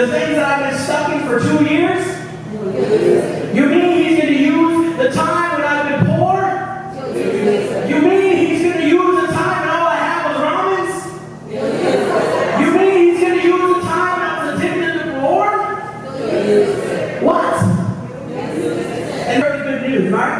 The things that I've been stuck in for 2 years? You mean He's going to use the time when I've been poor? You mean He's going to use the time when all I had was ramens? You mean He's going to use the time when I was addicted to the Lord? What? And very good news, right?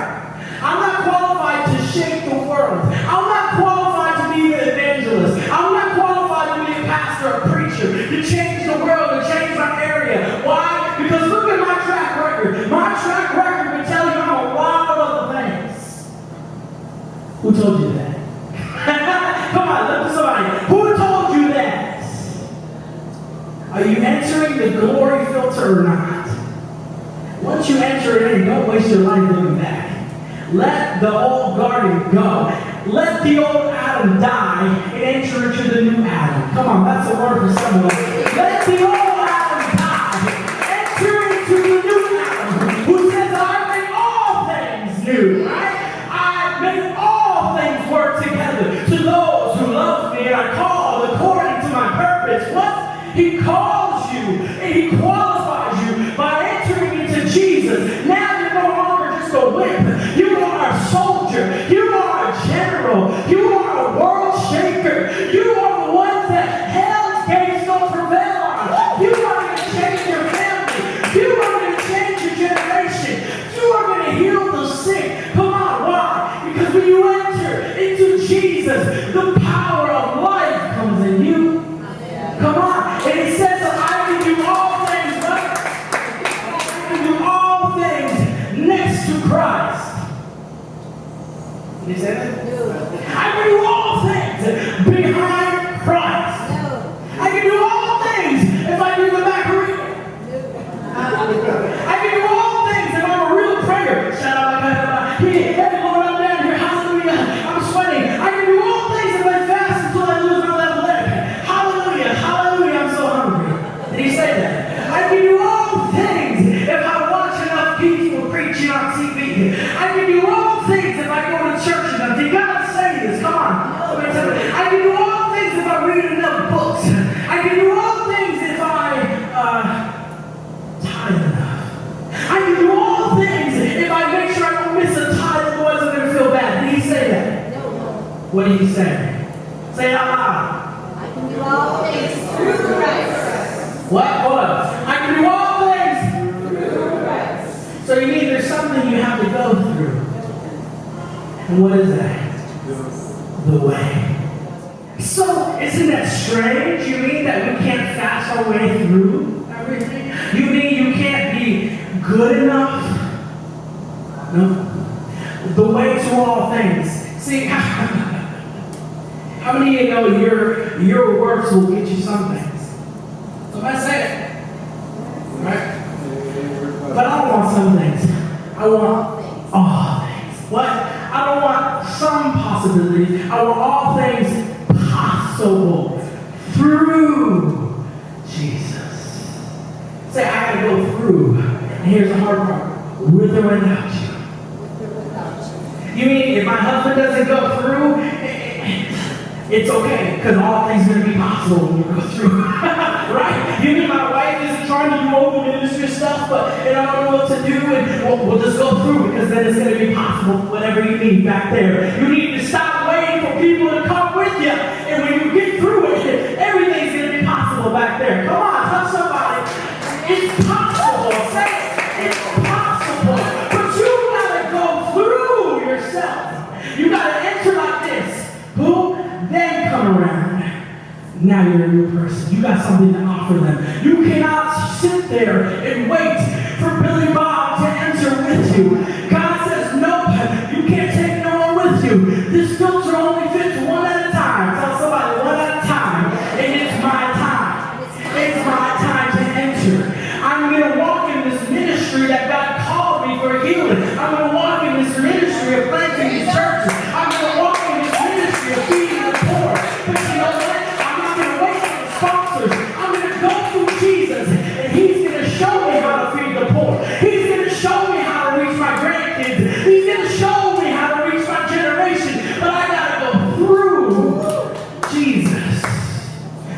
I'm not qualified to shake the world. I'm not qualified to be an evangelist. I'm not qualified to be a pastor or preacher, to change the world, to change my area. Why? Because look at my track record. My track record would tell you I'm a lot of other things. Who told you that? Come on, look at somebody. Who told you that? Are you entering the glory filter or not? Once you enter it in, don't waste your life looking back. Let the old garden go. Let the old Adam die and enter into the new Adam. Come on, that's a word for someone. Let the old Adam die. Enter into the new Adam, who says, I make all things new. Right? I make all things work together to those who love me and are called according to my purpose. What? He calls you and He qualifies you by entering into Jesus. Now you're no longer just a whip. You are a soldier. You are a general. You are a world shaker. You are the ones that hell's gates don't prevail on. You are going to change your family. You are going to change your generation. You are going to heal the sick. Come on, why? Because when you enter into Jesus, the power of life comes in you. Come on. And He says that I can do all things, right? I can do all things next to Christ. Did He say that? No. I can do all things behind Christ. No. I can do all things if I do the Macarena. No. I can do all things if I'm a real prayer. Shout out, hey, Lord, I'm down here. Hallelujah. I'm sweating. I can do all things if I fast until I lose my left leg. Hallelujah. Hallelujah. I'm so hungry. Did He say that? I can do all things if I watch enough people preaching on TV. I can do all things if I go to church enough. You gotta say this. Come on. Somebody tell me. I can do all things if I read enough books. I can do all things if I tithe enough. I can do all things if I make sure I don't miss a tithe, otherwise I'm going to feel bad. Did He say that? No. What did He say? Say it out loud. I can do all things through Christ. What? Hold up. I can do all things Through Christ. So you mean there's something you have to go through. And what is that? The way. So, isn't that strange? You mean that we can't fast our way through everything? You mean you can't be good enough? No. The way to all things. See, how many of you know your works will get you some things? Somebody say it. Right? But I don't want some things. I want all things. What? I don't want some possibilities. I want all things possible through Jesus. Say, I gotta go through. And here's the hard part. With or without you. You mean if my husband doesn't go through, it's okay, because all things are going to be possible when you go through. Right? You mean my wife isn't trying to do all the ministry stuff, and I don't know what to do, and we'll just go through, because then it's going to be possible, whatever you need back there. You need to stop waiting for people to come with you, and when you get through it, everything's going to be possible back there. Come on, tell somebody. It's possible. Say it. It's possible. But you got to go through yourself. You got to enter like this. Boom. Then come around. Now you're a new person. You got something to offer them. You cannot sit there and wait for Billy Bob to enter with you. God says, nope, you can't take no one with you. This filter only fits one at a time. Tell somebody, one at a time. And it's my time. It's my time to enter. I'm going to walk in this ministry that God called me for healing. I'm going to walk in this ministry of planting these churches. I'm going to walk in this ministry of feeding the poor. But you know what? I'm not going to wait for the sponsors. I'm going to go through Jesus, and He's going to show me how to feed the poor. He's going to show me how to reach my grandkids. He's going to show me how to reach my generation. But I got to go through Jesus.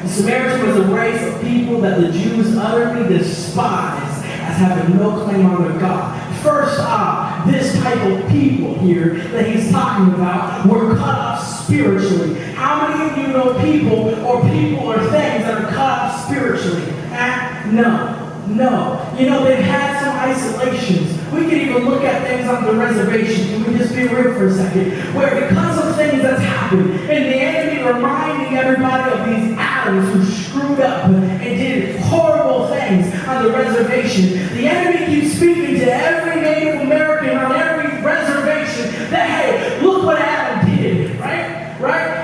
The Samaritan was a race of people people that the Jews utterly despised as having no claim on their God. First off, this type of people here that he's talking about were cut off spiritually. How many of you know people or things that are cut off spiritually? No. You know, they've had some isolations. We can even look at things on the reservation. Can we just be real for a second? Where because of things that's happened, and the enemy reminding everybody of these Adams who screwed up and did horrible things on the reservation, the enemy keeps speaking to every Native American on every reservation that, hey, look what Adam did, right?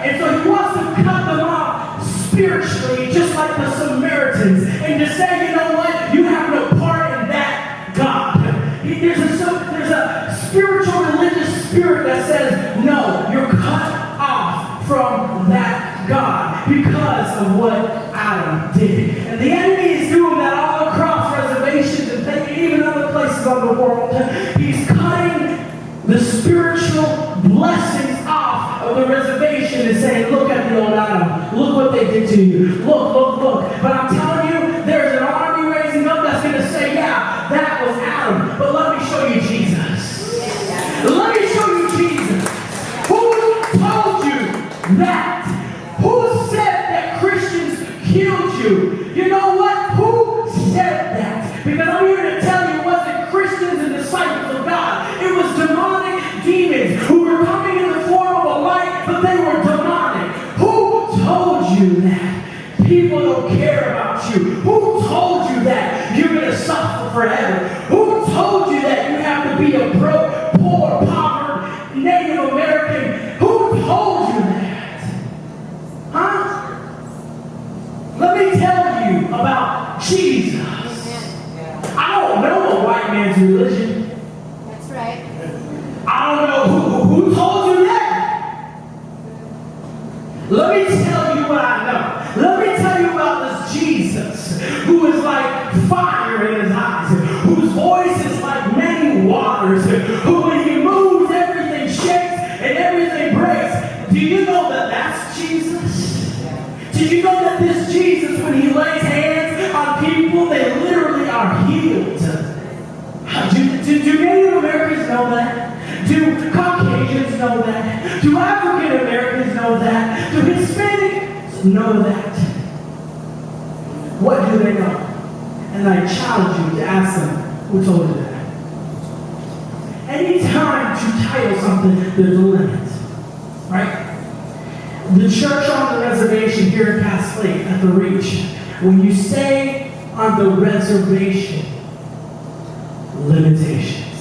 And so he wants to cut them off spiritually, just like the Samaritans, and to say, you know what, you have no part in that God. There's a spiritual religious spirit that says, no, you're cut off from that God because of what Adam did. And the enemy is doing that all across reservations and even other places on the world. He's cutting the spiritual blessings off of the reservation and saying, look at the old Adam. Look what they did to you. Look. But I'm telling you, there's an army raising up that's going to say, yeah, that was Adam. But let me show you Jesus. Let me show you Jesus. Who told you that? Who said that Christians killed you? You know what? Who said that? Because I'm here to tell you it wasn't Christians and disciples of God. It was demonic demons who were coming in the form of a light, but they were demonic. Who told you that? People don't care about you. Who told you that you're going to suffer forever? Who told you that you have to be a broke, poor, poverty, Native American? Who told you that? Huh? Let me tell you about Jesus. I don't know a white man's religion. That's right. I don't know who told you that. Let me tell you what I know. Let me tell you about this Jesus who is like fire in his eyes, whose voice is like many waters, who when he moves everything shakes and everything breaks. Do you know that that's Jesus? Did you know that this Jesus, when he lays hands on people, they literally are healed? Do Native Americans know that? Do Caucasians know that? Do African Americans know that? Do Hispanics know that? What do they know? And I challenge you to ask them, who told you that? Anytime you title something, there's a limit. Right? The church on the reservation here in Pass Lake at the Reach, when you say on the reservation, limitations.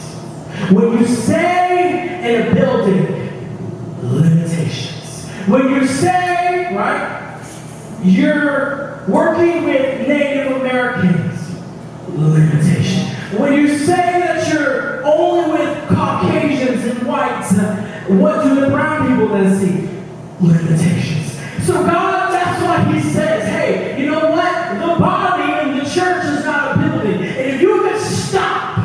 When you say in a building, limitations. When you say, right, you're working with Native Americans, limitation. When you say that you're only with Caucasians and whites, what do the brown people then see? Limitations. So God, that's why he says, hey, you know what? The body and the church is not a building. And if you can stop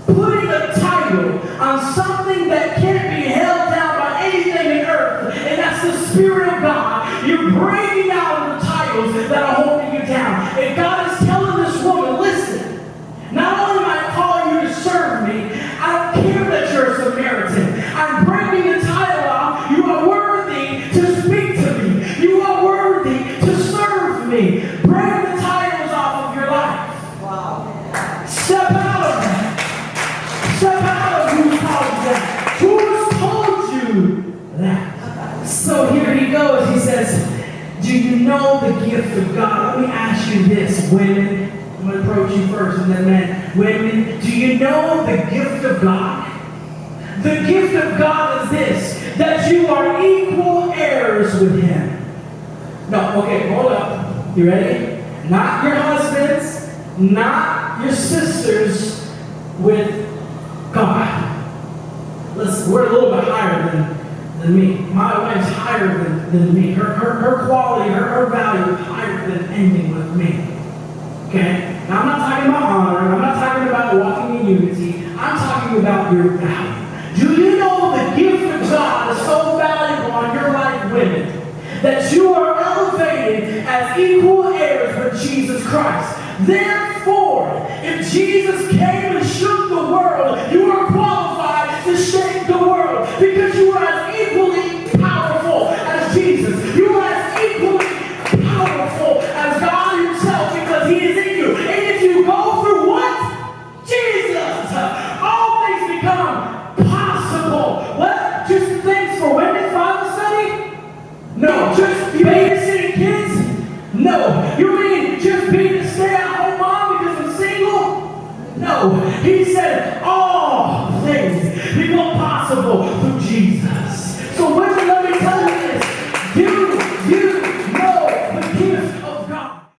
putting a title on something that can't be held down by anything in earth, and that's the Spirit of God, you're breaking out of the titles that are holding you down. And God is telling this woman, listen, not only am I calling you to serve me, I don't care that you're a Samaritan. I'm breaking the title off. You are worthy to speak to me. You are worthy to serve me. Break the titles off of your life. Wow. Step out of that. Step out of who called you that. Who's told you that? So here he goes. He says, do you know the gift of God? Let me ask you this, women. I'm going to approach you first and then men. Women, do you know the gift of God? The gift of God is this, that you are equal heirs with him. No, okay, hold up. You ready? Not your husbands, not your sisters, with God. Listen, we're a little bit higher than me. My wife's higher than me. Her quality, her value is higher than ending with me. Okay? Now I'm not talking about honor. I'm not talking about walking in unity. I'm talking about your value. Do you know the gift of God is so valuable on your life, women, that you are elevated as equal heirs with Jesus Christ. Therefore, if Jesus came and shook the world, you are qualified to shake the world because you are as equally powerful as Jesus. You are as equally powerful as God Himself because He is in you. And if you go through what? Jesus, all things become possible. What? Just things for women's Bible study? No. Just babysitting kids? No. You mean just being a stay-at-home mom because I'm single? No. He said all things become possible through Jesus.